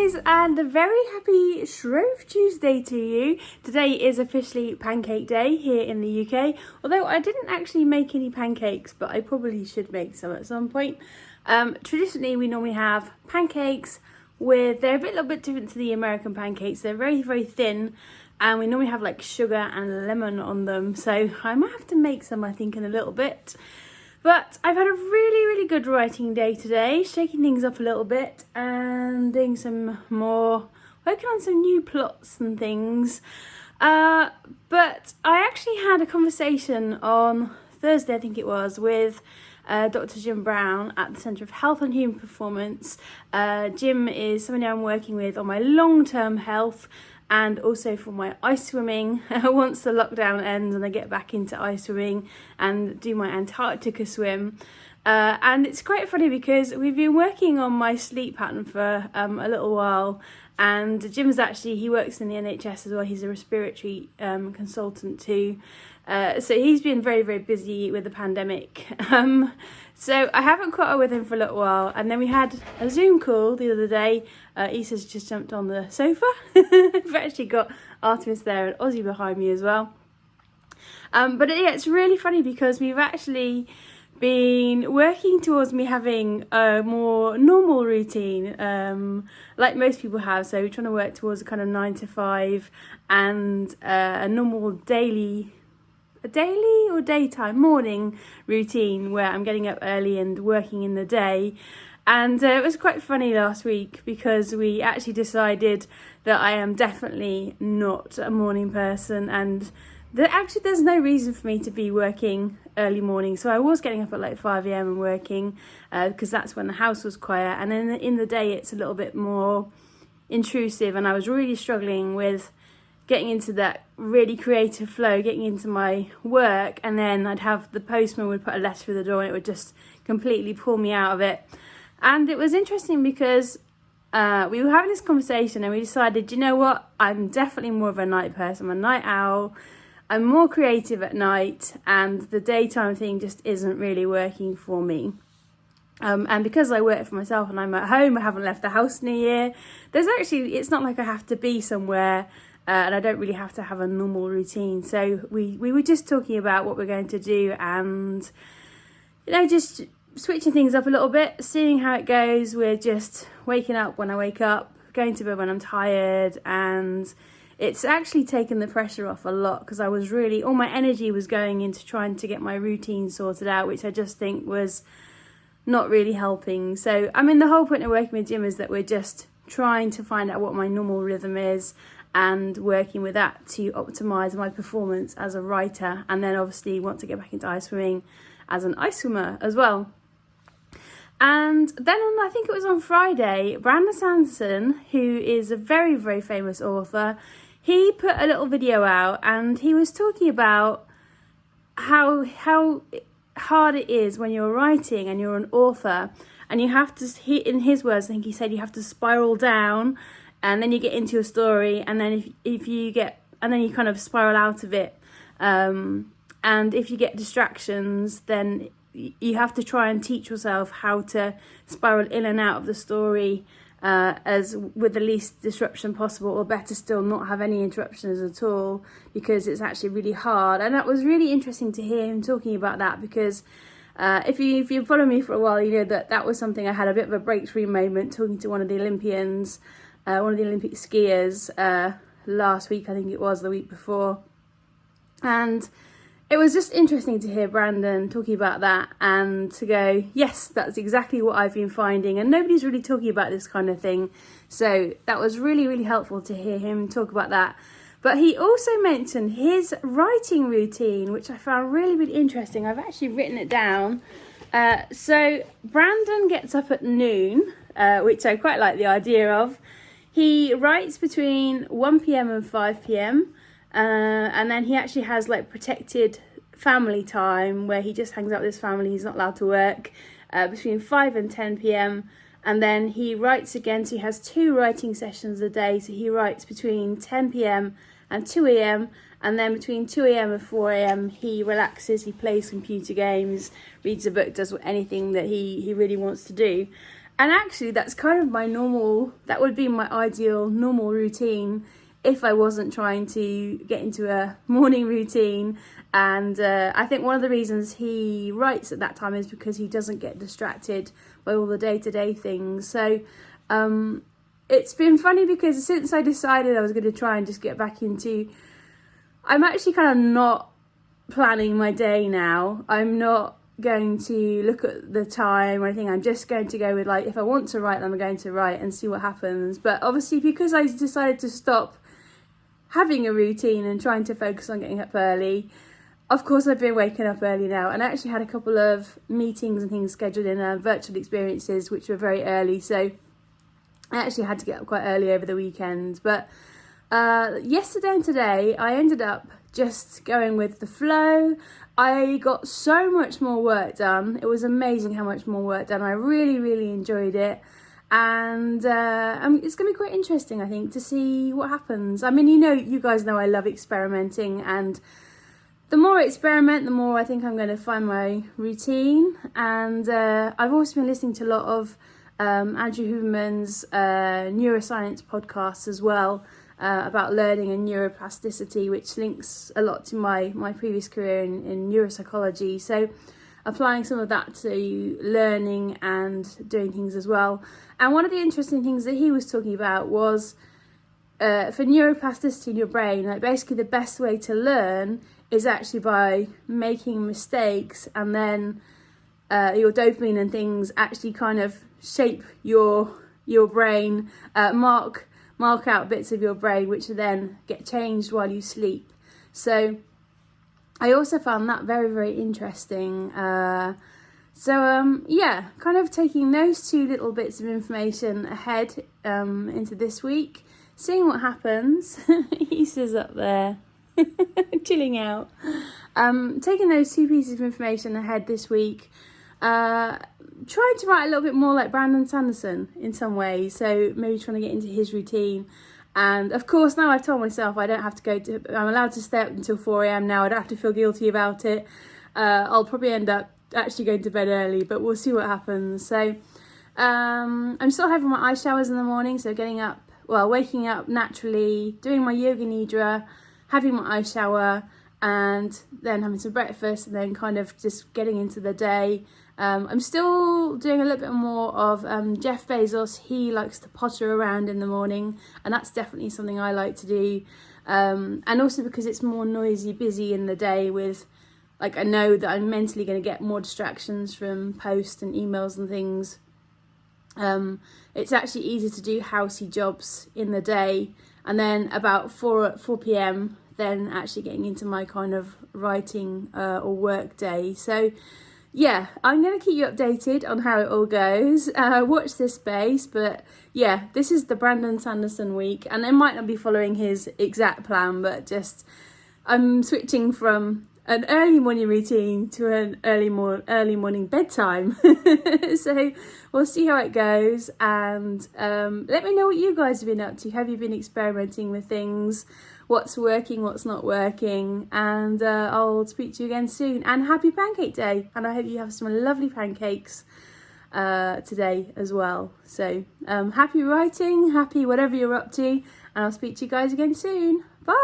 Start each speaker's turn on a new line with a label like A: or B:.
A: guys, and a very happy Shrove Tuesday to you. Today is officially Pancake Day here in the UK, although I didn't actually make any pancakes, but I probably should make some at some point. Traditionally, we normally have pancakes they're a little bit different to the American pancakes. They're very, very thin, and we normally have like sugar and lemon on them. So I might have to make some, I think, in a little bit. But I've had a really, really good writing day today, shaking things up a little bit and doing some more, working on some new plots and things. But I actually had a conversation on Thursday, I think it was, with Dr. Jim Brown at the Centre of Health and Human Performance. Jim is somebody I'm working with on my long-term health and also for my ice swimming once the lockdown ends and I get back into ice swimming and do my Antarctica swim. And it's quite funny because we've been working on my sleep pattern for a little while, and Jim's actually, he works in the NHS as well. He's a respiratory consultant too. So he's been very, very busy with the pandemic. So I haven't caught up with him for a little while. And then we had a Zoom call the other day. Issa's just jumped on the sofa. I've actually got Artemis there and Ozzy behind me as well. But yeah, it's really funny because we've actually been working towards me having a more normal routine, like most people have. So we're trying to work towards a kind of 9 to 5 and a normal daily or daytime morning routine where I'm getting up early and working in the day. And it was quite funny last week because we actually decided that I am definitely not a morning person, and there's no reason for me to be working early morning. So I was getting up at like 5 a.m. and working because that's when the house was quiet, and then in the day it's a little bit more intrusive, and I was really struggling with getting into that really creative flow, getting into my work, and then I'd have the postman would put a letter through the door and it would just completely pull me out of it. And it was interesting because we were having this conversation and we decided, you know what, I'm definitely more of a night person. I'm a night owl. I'm more creative at night, and the daytime thing just isn't really working for me. And because I work for myself and I'm at home, I haven't left the house in a year, it's not like I have to be somewhere and I don't really have to have a normal routine. So we were just talking about what we're going to do and, just switching things up a little bit, seeing how it goes. We're just waking up when I wake up, going to bed when I'm tired, and it's actually taken the pressure off a lot because I was really, all my energy was going into trying to get my routine sorted out, which I just think was not really helping. So, the whole point of working with Jim is that we're just trying to find out what my normal rhythm is and working with that to optimise my performance as a writer, and then obviously want to get back into ice swimming as an ice swimmer as well. And then I think it was on Friday, Brandon Sanderson, who is a very, very famous author, he put a little video out and he was talking about how hard it is when you're writing and you're an author, and you have to, in his words, I think he said, you have to spiral down and then you get into a story, and then and then you kind of spiral out of it. And if you get distractions, then you have to try and teach yourself how to spiral in and out of the story as with the least disruption possible, or better still, not have any interruptions at all, because it's actually really hard. And that was really interesting to hear him talking about that, because if you follow me for a while, you know that was something I had a bit of a breakthrough moment talking to one of the Olympians, one of the Olympic skiers last week, I think it was, the week before. And it was just interesting to hear Brandon talking about that and to go, yes, that's exactly what I've been finding. And nobody's really talking about this kind of thing. So that was really, really helpful to hear him talk about that. But he also mentioned his writing routine, which I found really, really interesting. I've actually written it down. So Brandon gets up at noon, which I quite like the idea of. He writes between 1 p.m. and 5 p.m. And then he actually has like protected family time where he just hangs out with his family. He's not allowed to work between 5 and 10 p.m. And then he writes again. So he has 2 writing sessions a day. So he writes between 10 p.m. and 2 a.m. And then between 2 a.m. and 4 a.m. he relaxes, he plays computer games, reads a book, does anything that he really wants to do. And actually that's kind of that would be my ideal normal routine if I wasn't trying to get into a morning routine. And I think one of the reasons he writes at that time is because he doesn't get distracted by all the day-to-day things. So it's been funny because since I decided I was going to try and just get back into, I'm actually kind of not planning my day now. I'm not going to look at the time or anything. I'm just going to go with, like, if I want to write, then I'm going to write and see what happens. But obviously because I decided to stop having a routine and trying to focus on getting up early, of course I've been waking up early now, and I actually had a couple of meetings and things scheduled in virtual experiences which were very early, so I actually had to get up quite early over the weekend. But yesterday and today I ended up just going with the flow. I got so much more work done. It was amazing how much more work done. I really enjoyed it. And it's going to be quite interesting, I think, to see what happens. I mean, you guys know I love experimenting, and the more I experiment, the more I think I'm going to find my routine. And I've also been listening to a lot of Andrew Huberman's Neuroscience podcasts as well, about learning and neuroplasticity, which links a lot to my previous career in neuropsychology. So applying some of that to learning and doing things as well. And one of the interesting things that he was talking about was for neuroplasticity in your brain, like basically the best way to learn is actually by making mistakes, and then your dopamine and things actually kind of shape your brain, mark out bits of your brain which then get changed while you sleep. So I also found that very interesting. Yeah, kind of taking those two little bits of information ahead into this week, seeing what happens. Issa's up there chilling out. Taking those two pieces of information ahead this week, trying to write a little bit more like Brandon Sanderson in some ways, so maybe trying to get into his routine. And of course now I've told myself I don't have to I'm allowed to stay up until 4 a.m. now. I don't have to feel guilty about it. I'll probably end up actually going to bed early, but we'll see what happens. So I'm still having my eye showers in the morning, so waking up naturally, doing my yoga nidra, having my eye shower, and then having some breakfast, and then kind of just getting into the day. I'm still doing a little bit more of Jeff Bezos. He likes to potter around in the morning, and that's definitely something I like to do. And also because it's more noisy, busy in the day with, like, I know that I'm mentally going to get more distractions from posts and emails and things. It's actually easier to do housey jobs in the day, and then about 4 p.m. then actually getting into my kind of writing or work day. So yeah, I'm going to keep you updated on how it all goes. Watch this space, but yeah, this is the Brandon Sanderson week, and I might not be following his exact plan, but just I'm switching from an early morning routine to an early morning bedtime. So we'll see how it goes, and let me know what you guys have been up to. Have you been experimenting with things? What's working, what's not working? And I'll speak to you again soon. And happy Pancake Day, and I hope you have some lovely pancakes today as well. So happy writing, happy whatever you're up to, and I'll speak to you guys again soon. Bye.